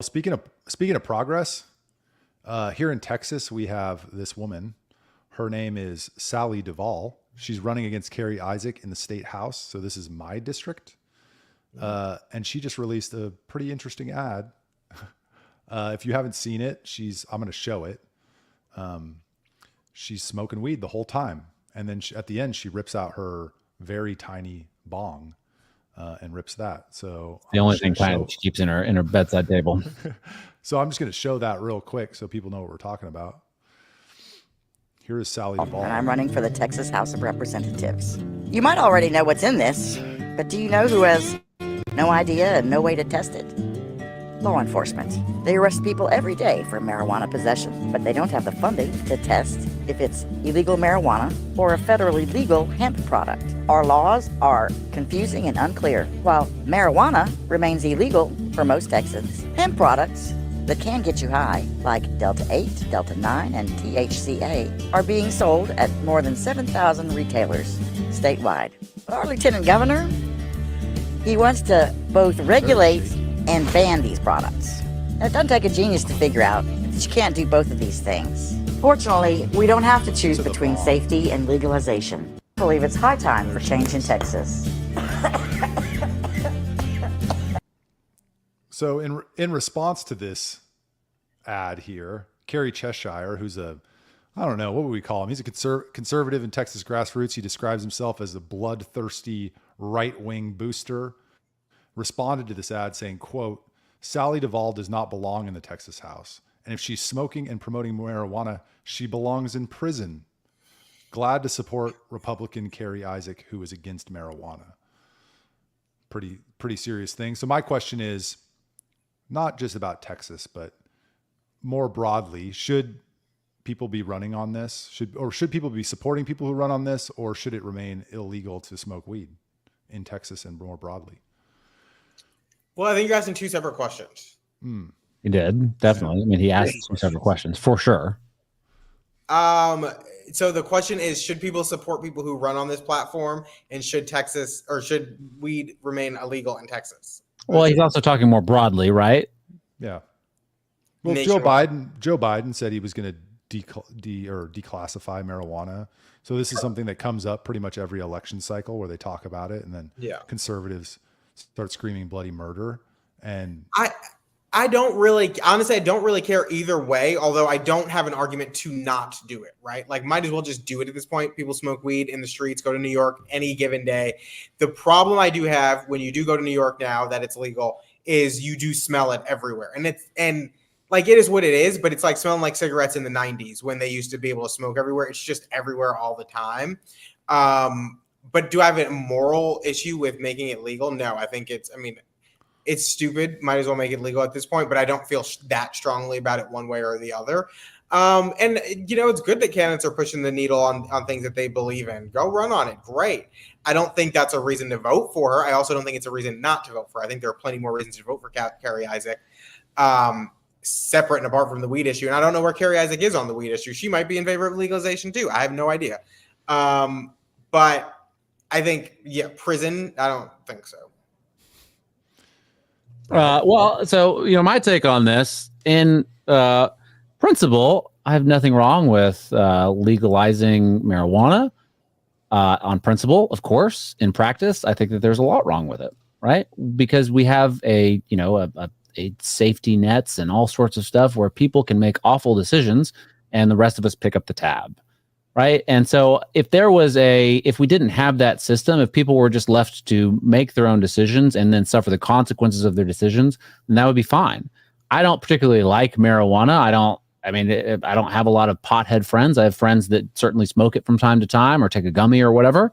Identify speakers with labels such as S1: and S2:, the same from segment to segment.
S1: Speaking of progress, here in Texas, we have this woman. Her name is Sally Duvall. She's running against Kerry Isaac in the state house. So this is my district. And she just released a pretty interesting ad. If you haven't seen it, I'm going to show it. She's smoking weed the whole time. And then at the end, she rips out her very tiny bong and rips that. So
S2: the only thing tiny she keeps in her bedside table.
S1: So I'm just going to show that real quick so people know what we're talking about. Here is Sally Duvall.
S3: And I'm running for the Texas House of Representatives. You might already know what's in this, but do you know who has no idea and no way to test it? Law enforcement. They arrest people every day for marijuana possession, but they don't have the funding to test if it's illegal marijuana or a federally legal hemp product. Our laws are confusing and unclear. While marijuana remains illegal for most Texans, hemp products that can get you high, like Delta 8, Delta 9, and THCA, are being sold at more than 7,000 retailers statewide. But our lieutenant governor, he wants to both regulate and ban these products. Now, it doesn't take a genius to figure out that you can't do both of these things. Fortunately, we don't have to choose between safety and legalization. I believe it's high time for change in Texas.
S1: So in response to this ad here, Kerry Cheshire, who's I don't know, what would we call him? He's a conservative in Texas grassroots. He describes himself as a bloodthirsty right-wing booster, responded to this ad saying, quote, Sally Duvall does not belong in the Texas House. And if she's smoking and promoting marijuana, she belongs in prison. Glad to support Republican Kerry Isaac, who is against marijuana. Pretty serious thing. So my question is, not just about Texas, but more broadly, should people be running on this? Should people be supporting people who run on this, or should it remain illegal to smoke weed in Texas and more broadly?
S4: Well, I think you're asking two separate questions.
S2: He did, definitely. I mean, he asked some several questions for sure.
S4: So the question is, should people support people who run on this platform, and should weed remain illegal in Texas?
S2: Well, he's also talking more broadly, right?
S1: Yeah. Well, Joe Biden said he was going to declassify marijuana. So this is something that comes up pretty much every election cycle where they talk about it, and then conservatives start screaming bloody murder. And
S4: I don't really care either way, although I don't have an argument to not do it, right? Like, might as well just do it at this point. People smoke weed in the streets, go to New York any given day. The problem I do have when you do go to New York now that it's legal is you do smell it everywhere. And it is what it is, but it's like smelling like cigarettes in the 90s when they used to be able to smoke everywhere. It's just everywhere all the time. But do I have a moral issue with making it legal? No, I think it's stupid. Might as well make it legal at this point, but I don't feel that strongly about it one way or the other. And it's good that candidates are pushing the needle on things that they believe in. Go run on it. Great. I don't think that's a reason to vote for her. I also don't think it's a reason not to vote for her. I think there are plenty more reasons to vote for Kerry Isaac, separate and apart from the weed issue. And I don't know where Kerry Isaac is on the weed issue. She might be in favor of legalization too. I have no idea. But I think, prison, I don't think so.
S2: So my take on this, in principle, I have nothing wrong with legalizing marijuana. On principle, of course. In practice, I think that there's a lot wrong with it, right? Because we have a safety nets and all sorts of stuff where people can make awful decisions, and the rest of us pick up the tab, right? And so if we didn't have that system, if people were just left to make their own decisions and then suffer the consequences of their decisions, then that would be fine. I don't particularly like marijuana. I don't have a lot of pothead friends. I have friends that certainly smoke it from time to time or take a gummy or whatever.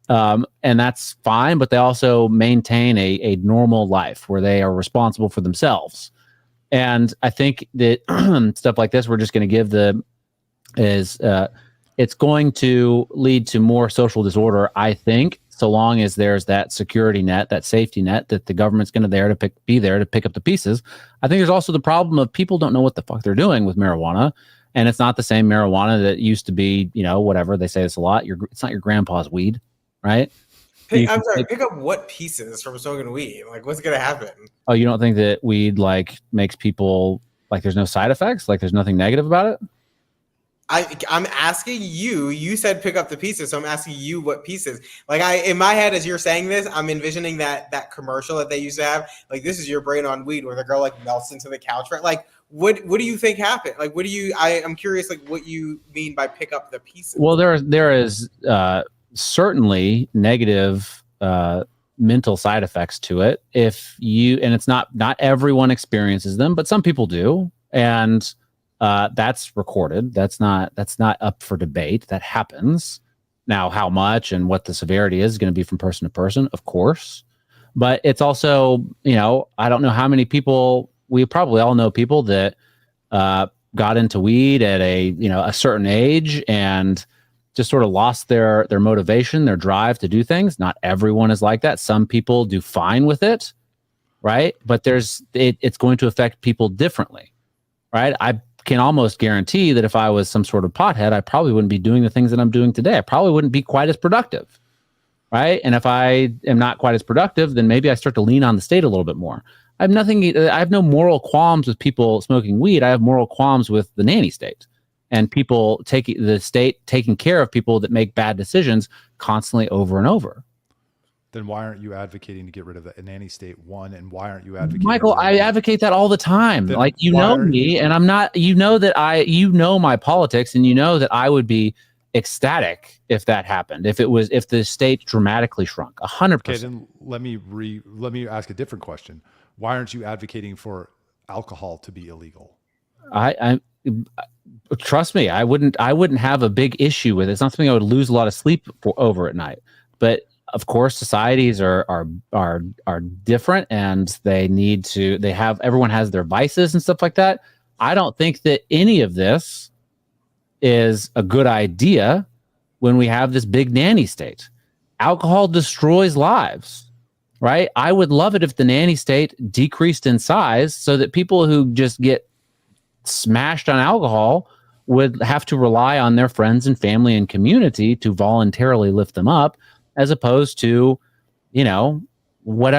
S2: And that's fine, but they also maintain a normal life where they are responsible for themselves. And I think that stuff like this, we're just going to give it's going to lead to more social disorder, I think, so long as there's that security net, that safety net that the government's going to be there to pick up the pieces. I think there's also the problem of people don't know what the fuck they're doing with marijuana. And it's not the same marijuana that used to be, whatever. They say this a lot. It's not your grandpa's weed, right?
S4: I'm sorry. Pick up what pieces from smoking weed? Like, what's gonna happen?
S2: Oh, you don't think that weed like makes people like there's no side effects? Like there's nothing negative about it?
S4: I'm asking you. You said pick up the pieces, so I'm asking you what pieces. Like in my head, as you're saying this, I'm envisioning that commercial that they used to have. Like, this is your brain on weed, where the girl like melts into the couch. Right? Like, what do you think happened? Like, what do you? I'm curious. Like, what you mean by pick up the pieces?
S2: Well, there is certainly negative mental side effects to it. If you and it's not everyone experiences them, but some people do, and that's recorded. That's not up for debate. That happens. Now, how much and what the severity is going to be from person to person, of course. But it's also, I don't know how many people, we probably all know people that got into weed at a certain age and just sort of lost their motivation, their drive to do things. Not everyone is like that. Some people do fine with it, right? But it's going to affect people differently, right? I can almost guarantee that if I was some sort of pothead, I probably wouldn't be doing the things that I'm doing today. I probably wouldn't be quite as productive, right? And if I am not quite as productive, then maybe I start to lean on the state a little bit more. I have no moral qualms with people smoking weed. I have moral qualms with the nanny state and people taking care of people that make bad decisions constantly over and over.
S1: Then why aren't you advocating to get rid of the nanny state one? And why aren't you advocating?
S2: Michael, I advocate that all the time.
S1: Then
S2: like, know me, and I'm not, that my politics, and that I would be ecstatic if that happened. If the state dramatically shrunk 100%.
S1: Okay, then let me ask a different question. Why aren't you advocating for alcohol to be illegal?
S2: I trust me, I wouldn't have a big issue with it. It's not something I would lose a lot of sleep over at night. But of course, societies are different, and everyone has their vices and stuff like that. I don't think that any of this is a good idea when we have this big nanny state. Alcohol destroys lives, right? I would love it if the nanny state decreased in size so that people who just get smashed on alcohol would have to rely on their friends and family and community to voluntarily lift them up, as opposed to, what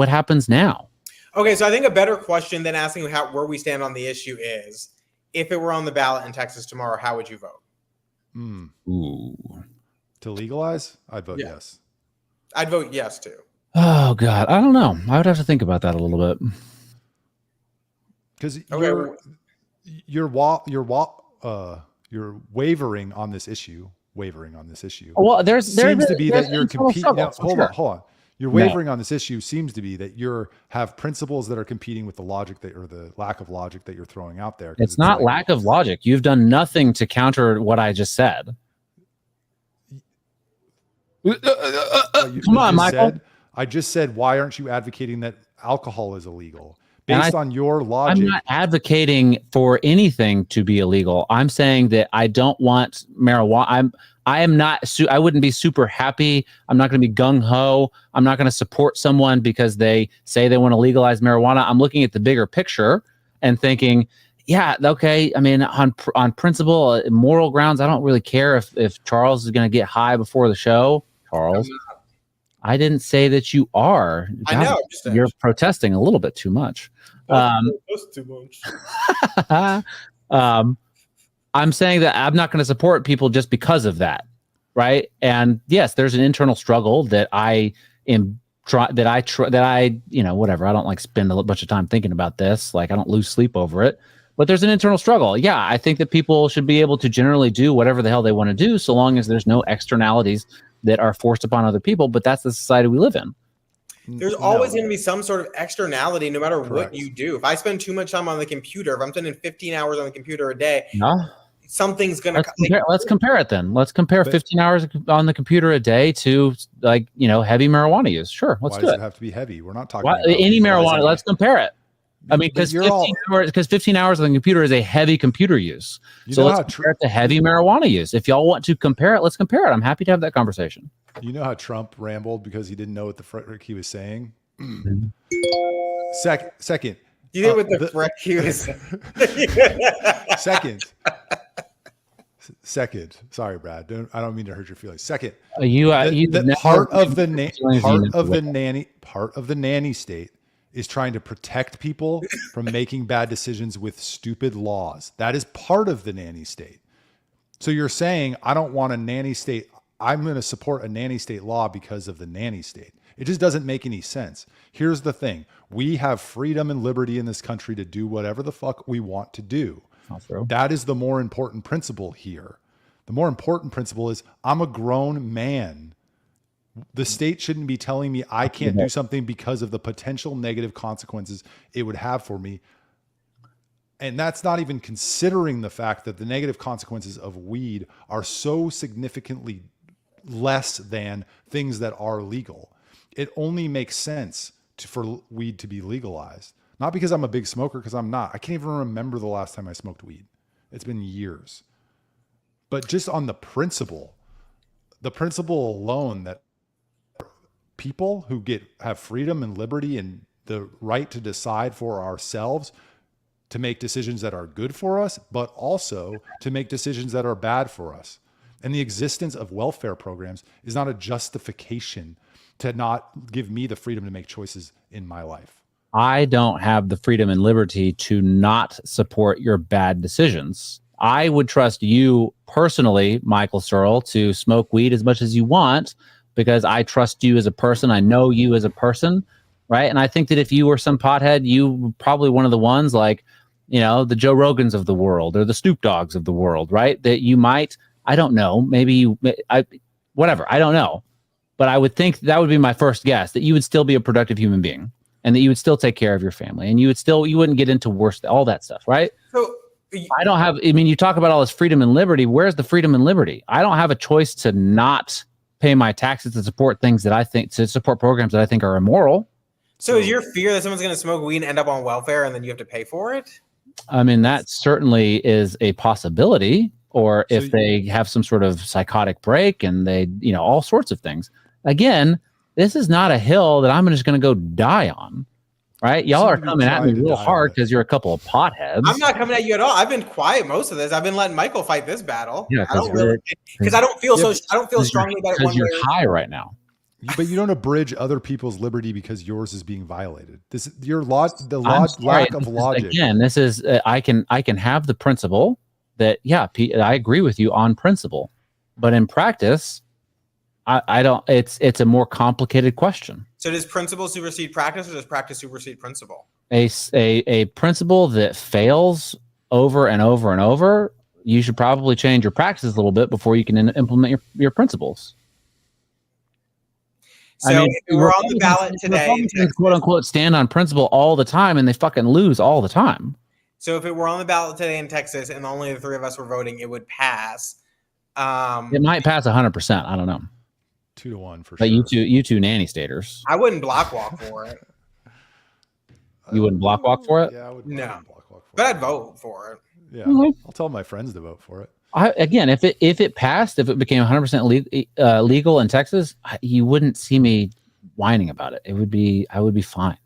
S2: happens now.
S4: Okay, so I think a better question than asking where we stand on the issue is, if it were on the ballot in Texas tomorrow, how would you vote?
S2: Ooh.
S1: To legalize? I'd vote yes.
S4: I'd vote yes too.
S2: Oh God, I don't know. I would have to think about that a little bit.
S1: Because you're wavering on this issue.
S2: Well,
S1: seems to be that you're competing. Hold on. Your wavering
S2: No.
S1: on this issue seems to be that have principles that are competing with the logic or the lack of logic that you're throwing out there.
S2: It's not lack of logic. You've done nothing to counter what I just said. Come on, Michael.
S1: I just said, why aren't you advocating that alcohol is illegal? Based on your logic.
S2: I'm not advocating for anything to be illegal. I'm saying that I don't want marijuana. I wouldn't be super happy. I'm not going to be gung ho. I'm not going to support someone because they say they want to legalize marijuana. I'm looking at the bigger picture and thinking, yeah, okay. I mean, on principle, moral grounds, I don't really care if Charles is going to get high before the show. Charles, I didn't say that you are. God,
S4: I know.
S2: You're protesting a little bit too much.
S4: That's too much.
S2: I'm saying that I'm not going to support people just because of that, right? And yes, there's an internal struggle that I whatever. I don't like spend a bunch of time thinking about this. Like, I don't lose sleep over it. But there's an internal struggle. Yeah, I think that people should be able to generally do whatever the hell they want to do, so long as there's no externalities that are forced upon other people. But that's the society we live in.
S4: There's always going to be some sort of externality no matter what you do. If I spend too much time on the computer, if I'm spending 15 hours on the computer a day, something's going to...
S2: Let's compare it then. Let's compare 15 hours on the computer a day to heavy marijuana use. Sure, let's do it.
S1: Why does it have to be heavy? We're not talking about
S2: any marijuana. Let's compare it. I mean, because 15 hours on the computer is a heavy computer use. So let's compare it to heavy marijuana use. If y'all want to compare it, let's compare it. I'm happy to have that conversation.
S1: You know how Trump rambled because he didn't know what the frick he was saying? Second.
S4: You know what the frick he was saying?
S1: Second, sorry, Brad. I don't mean to hurt your feelings. Second,
S2: Part
S1: of the nanny state is trying to protect people from making bad decisions with stupid laws. That is part of the nanny state. So you're saying, I don't want a nanny state. I'm going to support a nanny state law because of the nanny state. It just doesn't make any sense. Here's the thing. We have freedom and liberty in this country to do whatever the fuck we want to do. That is the more important principle here. The more important principle is I'm a grown man. The state shouldn't be telling me I can't do something because of the potential negative consequences it would have for me. And that's not even considering the fact that the negative consequences of weed are so significantly less than things that are legal. It only makes sense for weed to be legalized. Not because I'm a big smoker, because I'm not. I can't even remember the last time I smoked weed. It's been years. But just on the principle alone that people who have freedom and liberty and the right to decide for ourselves to make decisions that are good for us, but also to make decisions that are bad for us. And the existence of welfare programs is not a justification to not give me the freedom to make choices in my life.
S2: I don't have the freedom and liberty to not support your bad decisions. I would trust you personally, Michael Searle, to smoke weed as much as you want because I trust you as a person. I know you as a person, right? And I think that if you were some pothead, you were probably one of the ones like, the Joe Rogans of the world or the Snoop Dogs of the world, right? That you might, I don't know, whatever, I don't know. But I would think that would be my first guess, that you would still be a productive human being and that you would still take care of your family and you wouldn't get into all that stuff, right?
S4: So
S2: you talk about all this freedom and liberty. Where's the freedom and liberty? I don't have a choice to not pay my taxes to support programs that I think are immoral.
S4: So is your fear that someone's going to smoke weed and end up on welfare and then you have to pay for it?
S2: I mean, that certainly is a possibility. Or if they have some sort of psychotic break and they, all sorts of things. Again, this is not a hill that I'm just going to go die on. Right? Y'all are coming at me real hard because you're a couple of potheads.
S4: I'm not coming at you at all. I've been quiet most of this. I've been letting Michael fight this battle.
S2: Yeah,
S4: because I don't feel strongly about it.
S2: Because you're high right now.
S1: But you don't abridge other people's liberty because yours is being violated. Lack of logic.
S2: Again, this is I can have the principle that I agree with you on principle, but in practice, I don't. It's a more complicated question.
S4: So does principle supersede practice, or does practice supersede principle?
S2: A principle that fails over and over and over, you should probably change your practices a little bit before you can implement your principles.
S4: So if we're on the ballot today,
S2: quote unquote, stand on principle all the time, and they fucking lose all the time.
S4: So if it were on the ballot today in Texas, and only the three of us were voting, it would pass.
S2: It might pass 100%. I don't know.
S1: 2-1 for sure.
S2: But you two nanny staters.
S4: I wouldn't block walk for it.
S2: You wouldn't block walk for it?
S1: Yeah, I would.
S4: No,
S1: block walk for
S4: but
S1: it.
S4: I'd vote for it.
S1: Yeah,
S2: Mm-hmm.
S1: I'll tell my friends to vote for it.
S2: If it passed, if it became 100% legal in Texas, you wouldn't see me whining about it. I would be fine.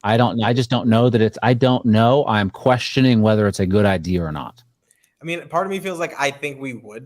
S2: I just don't know that I don't know. I'm questioning whether it's a good idea or not.
S4: I mean, part of me feels like I think we would